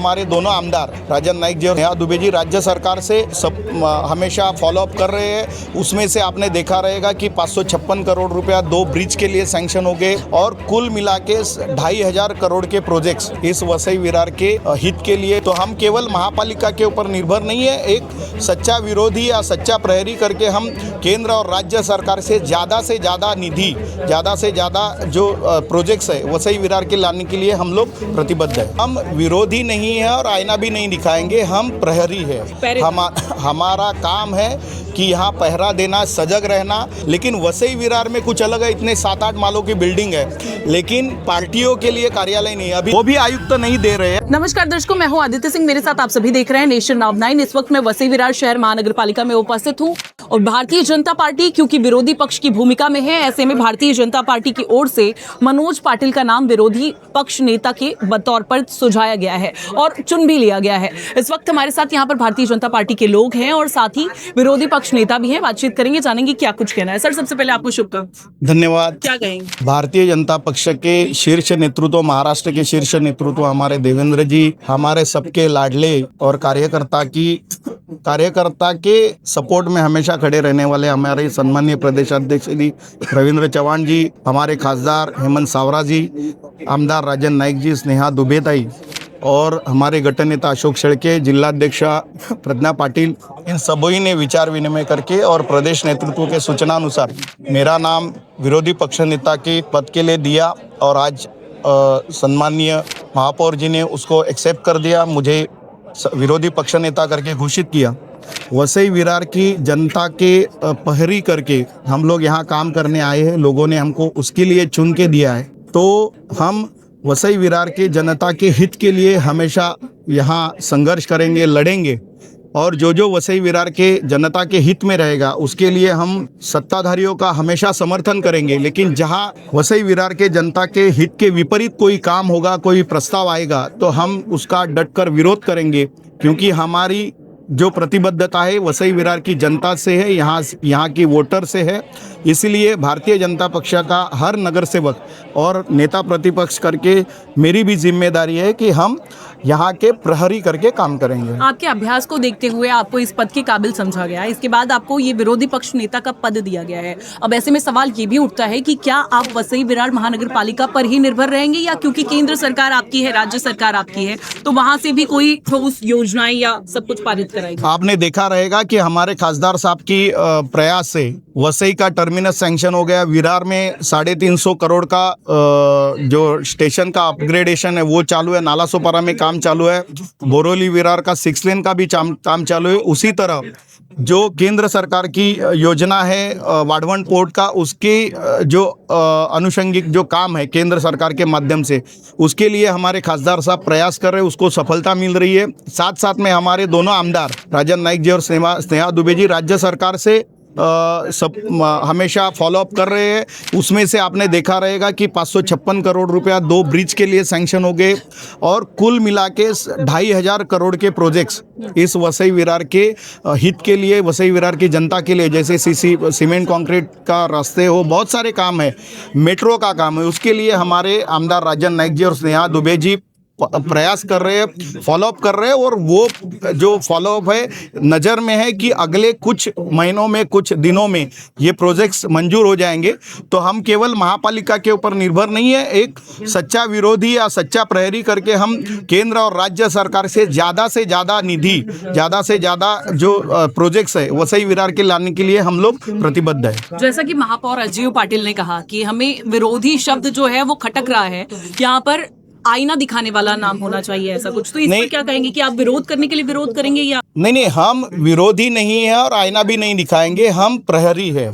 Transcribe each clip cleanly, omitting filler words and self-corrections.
हमारे दोनों आमदार राजन नाइक जी और नेहा दुबे जी राज्य सरकार से सब हमेशा फॉलोअप कर रहे हैं। उसमें से आपने देखा रहेगा कि 556 करोड़ रुपया 2 ब्रिज के लिए सैंक्शन हो गए और कुल मिला के 2500 करोड़ के प्रोजेक्ट्स इस वसई विरार के हित के लिए। तो हम केवल महापालिका के ऊपर निर्भर नहीं है, एक सच्चा विरोधी या सच्चा प्रहरी करके हम केंद्र और राज्य सरकार से ज़्यादा निधि, ज़्यादा से ज़्यादा जो प्रोजेक्ट्स है वसई विरार के लाने के लिए हम लोग प्रतिबद्ध है। हम विरोधी नहीं है और आईना भी नहीं दिखाएंगे, हम प्रहरी है। हमारा काम है कि यहाँ पहरा देना, सजग रहना। लेकिन वसई विरार में कुछ अलग है, इतने 7-8 मालों की बिल्डिंग है लेकिन पार्टियों के लिए कार्यालय नहीं है, अभी वो भी आयुक्त नहीं दे रहे हैं। नमस्कार दर्शकों, मैं हूं आदित्य सिंह, मेरे साथ आप सभी देख रहे हैं नेशन नाउ 9। इस वक्त मैं वसई विरार शहर महानगर पालिका में उपस्थित हूं और भारतीय जनता पार्टी क्योंकि विरोधी पक्ष की भूमिका में है, ऐसे में भारतीय जनता पार्टी की ओर से मनोज पाटिल का नाम विरोधी पक्ष नेता के तौर पर सुझाया गया है और चुन भी लिया गया है। इस वक्त हमारे साथ यहाँ पर भारतीय जनता पार्टी के लोग हैं और साथ ही विरोधी पक्ष नेता भी हैं। बातचीत करेंगे, जानेंगे क्या कुछ कहना है। सर, सबसे पहले आपको शुभकामनाएं। धन्यवाद। क्या कहेंगे? भारतीय जनता पक्ष के शीर्ष नेतृत्व, महाराष्ट्र के शीर्ष नेतृत्व हमारे देवेंद्र जी, हमारे सबके लाडले और कार्यकर्ता के सपोर्ट में हमेशा खड़े रहने वाले हमारे सम्मानीय प्रदेश अध्यक्ष श्री रविंद्र चौहान जी, हमारे खासदार हेमंत सावरा जी, आमदार राजन नाइक जी, नेहा दुबे ताई और हमारे गठ नेता अशोक शेळके, जिलाध्यक्ष प्रज्ञा पाटिल, इन सभी ने विचार विनिमय करके और प्रदेश नेतृत्व के सूचना अनुसार मेरा नाम विरोधी पक्ष नेता के पद के लिए दिया और आज सम्मानीय महापौर जी ने उसको एक्सेप्ट कर दिया, मुझे विरोधी पक्ष नेता करके घोषित किया। वसई विरार की जनता के पहरी करके हम लोग यहाँ काम करने आए हैं, लोगों ने हमको उसके लिए चुन के दिया है। तो हम वसई विरार के जनता के हित के लिए हमेशा यहाँ संघर्ष करेंगे, लड़ेंगे और जो वसई विरार के जनता के हित में रहेगा उसके लिए हम सत्ताधारियों का हमेशा समर्थन करेंगे। लेकिन जहाँ वसई विरार के जनता के हित के विपरीत कोई काम होगा, कोई प्रस्ताव आएगा तो हम उसका डटकर विरोध करेंगे, क्योंकि हमारी जो प्रतिबद्धता है वसई विरार की जनता से है, यहाँ की वोटर से है। इसलिए भारतीय जनता पक्ष का हर नगर सेवक और नेता प्रतिपक्ष करके मेरी भी जिम्मेदारी है कि हम यहाँ के प्रहरी करके काम करेंगे। आपके अभ्यास को देखते हुए आपको इस पद के काबिल समझा गया है, इसके बाद आपको ये विरोधी पक्ष नेता का पद दिया गया है। अब ऐसे में सवाल ये भी उठता है कि क्या आप वसई विरार महानगर पालिका पर ही निर्भर रहेंगे या क्योंकि केंद्र सरकार आपकी है, राज्य सरकार आपकी है, तो वहां से भी कोई ठोस योजनाएं या सब कुछ पारित कराएगी? आपने देखा रहेगा कि हमारे खासदार साहब की प्रयास से वसई का टर्मिनस सैंक्शन हो गया। विरार में 350 करोड़ का जो स्टेशन का अपग्रेडेशन है वो चालू है, नाला सोपारा में काम चालू है, बोरोली विरार का 6 लेन का भी काम चालू है। उसी तरह जो केंद्र सरकार की योजना है वाढवण पोर्ट का, उसके जो अनुषंगिक जो काम है केंद्र सरकार के माध्यम से, उसके लिए हमारे खासदार साहब प्रयास कर रहे हैं, उसको सफलता मिल रही है। साथ साथ में हमारे दोनों आमदार राजन नाइक जी और नेहा दुबे जी राज्य सरकार से सब हमेशा फॉलोअप कर रहे हैं। उसमें से आपने देखा रहेगा कि 556 करोड़ रुपया 2 ब्रिज के लिए सैंक्शन हो गए और कुल मिला के 2500 करोड़ के प्रोजेक्ट्स इस वसई विरार के हित के लिए, वसई विरार की जनता के लिए, जैसे सीमेंट कंक्रीट का रास्ते हो, बहुत सारे काम है, मेट्रो का काम है, उसके लिए हमारे आमदार राजन नाइक जी और नेहा दुबे जी प्रयास कर रहे हैं, फॉलोअप कर रहे हैं। और वो जो फॉलोअप है नज़र में है कि अगले कुछ महीनों में, कुछ दिनों में ये प्रोजेक्ट्स मंजूर हो जाएंगे। तो हम केवल महापालिका के ऊपर निर्भर नहीं है, एक सच्चा विरोधी या सच्चा प्रहरी करके हम केंद्र और राज्य सरकार से ज़्यादा निधि, ज़्यादा से ज़्यादा जो प्रोजेक्ट्स है वसई विरार के लाने के लिए हम लोग प्रतिबद्ध है। जैसा कि महापौर अजय पाटिल ने कहा कि हमें विरोधी शब्द जो है वो खटक रहा है, यहाँ पर आईना दिखाने वाला नाम होना चाहिए, ऐसा कुछ। तो इस पर क्या कहेंगे कि आप विरोध करने के लिए विरोध करेंगे या नहीं? हम विरोधी नहीं है और आईना भी नहीं दिखाएंगे, हम प्रहरी है।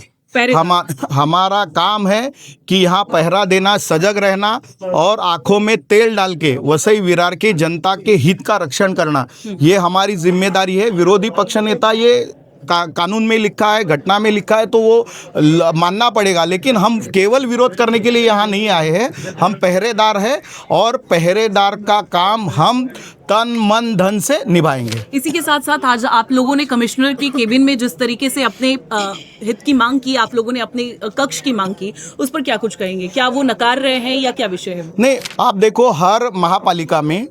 हमारा काम है कि यहाँ पहरा देना, सजग रहना और आंखों में तेल डाल के वसई विरार की जनता के हित का रक्षण करना, ये हमारी जिम्मेदारी है। विरोधी पक्ष नेता ये कानून में लिखा है, घटना में लिखा है, तो वो मानना पड़ेगा। लेकिन हम केवल विरोध करने के लिए यहाँ नहीं आए हैं, हम पहरेदार हैं और पहरेदार का काम हम तन मन धन से निभाएंगे। इसी के साथ साथ आज आप लोगों ने कमिश्नर की केबिन में जिस तरीके से अपने हित की मांग की, आप लोगों ने अपने कक्ष की मांग की, उस पर क्या कुछ कहेंगे? क्या वो नकार रहे हैं या क्या विषय है? नहीं, आप देखो, हर महापालिका में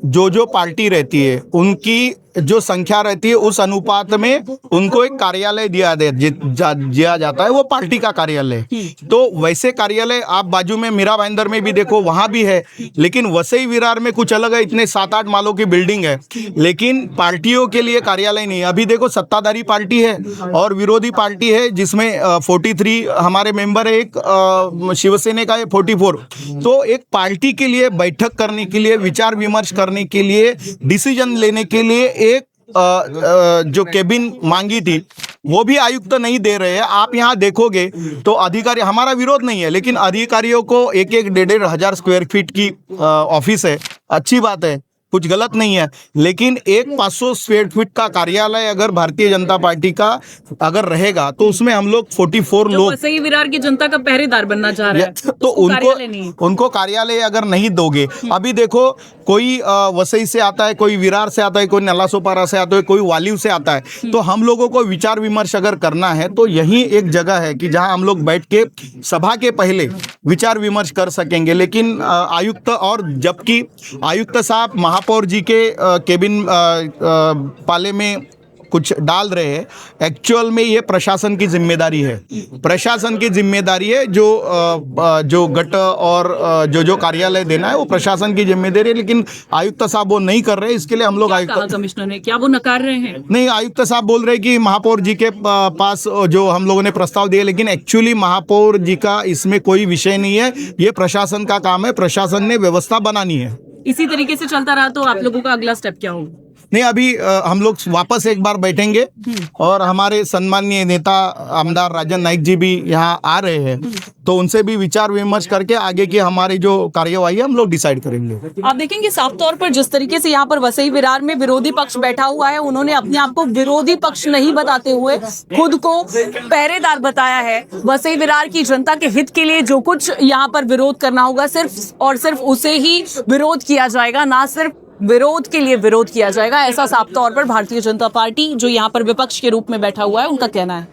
जो पार्टी रहती है उनकी जो संख्या रहती है उस अनुपात में उनको एक कार्यालय दिया जाता है, वो पार्टी का कार्यालय। तो वैसे कार्यालय आप बाजू में मीरा भाईंदर में भी देखो, वहां भी है, लेकिन वसई विरार में कुछ अलग है। इतने 7-8 मालों की बिल्डिंग है, लेकिन पार्टियों के लिए कार्यालय नहीं है। अभी देखो सत्ताधारी पार्टी है और विरोधी पार्टी है, जिसमें 43 हमारे मेंबर है, एक शिवसेना का है 44। तो एक पार्टी के लिए बैठक करने के लिए, विचार विमर्श करने के लिए, डिसीजन लेने के लिए एक जो केबिन मांगी थी वो भी आयुक्त नहीं दे रहे हैं। आप यहाँ देखोगे तो अधिकारी, हमारा विरोध नहीं है, लेकिन अधिकारियों को 1-1, 1,500 स्क्वायर फीट की ऑफिस है, अच्छी बात है, कुछ गलत नहीं है, लेकिन एक 500 स्क्वायर फीट का कार्यालय अगर भारतीय जनता पार्टी का अगर रहेगा तो उसमें हम लोग 44 लोग वसई विरार की जनता का पहरेदार बनना चाह रहे हैं, तो उनको कार्यालय अगर नहीं दोगे, अभी देखो कोई वसई से आता है, कोई विरार से आता है, कोई नलासोपारा से आता है, कोई वालिव से आता है, तो हम लोगों को विचार विमर्श अगर करना है तो यही एक जगह है कि जहां हम लोग बैठ के सभा के पहले विचार विमर्श कर सकेंगे। लेकिन आयुक्त, और जबकि आयुक्त साहब महापौर जी के केबिन पाले में कुछ डाल रहे हैं, एक्चुअल में ये प्रशासन की जिम्मेदारी है। प्रशासन की जिम्मेदारी है, जो गट और जो कार्यालय देना है वो प्रशासन की जिम्मेदारी है, लेकिन आयुक्त साहब वो नहीं कर रहे। इसके लिए हम लोग आयुक्त, कमिश्नर ने क्या वो नकार रहे हैं? नहीं, आयुक्त साहब बोल रहे हैं कि महापौर जी के पास जो हम लोगों ने प्रस्ताव दिए, लेकिन एक्चुअली महापौर जी का इसमें कोई विषय नहीं है, ये प्रशासन का काम है, प्रशासन ने व्यवस्था बनानी है। इसी तरीके से चलता रहा तो आप लोगों का अगला स्टेप क्या होगा? नहीं, अभी हम लोग वापस एक बार बैठेंगे और हमारे सम्माननीय नेता आमदार राजन नाइक जी भी यहाँ आ रहे हैं, तो उनसे भी विचार विमर्श करके आगे की हमारी जो कार्यवाही है हम लोग डिसाइड करेंगे। आप देखेंगे साफ तौर पर जिस तरीके से यहाँ पर वसई विरार में विरोधी पक्ष बैठा हुआ है, उन्होंने अपने आप को विरोधी पक्ष नहीं बताते हुए खुद को पहरेदार बताया है। वसई विरार की जनता के हित के लिए जो कुछ यहाँ पर विरोध करना होगा, सिर्फ और सिर्फ उसे ही विरोध किया जाएगा, ना सिर्फ विरोध के लिए विरोध किया जाएगा। ऐसा साफ तौर पर भारतीय जनता पार्टी जो यहाँ पर विपक्ष के रूप में बैठा हुआ है उनका कहना है।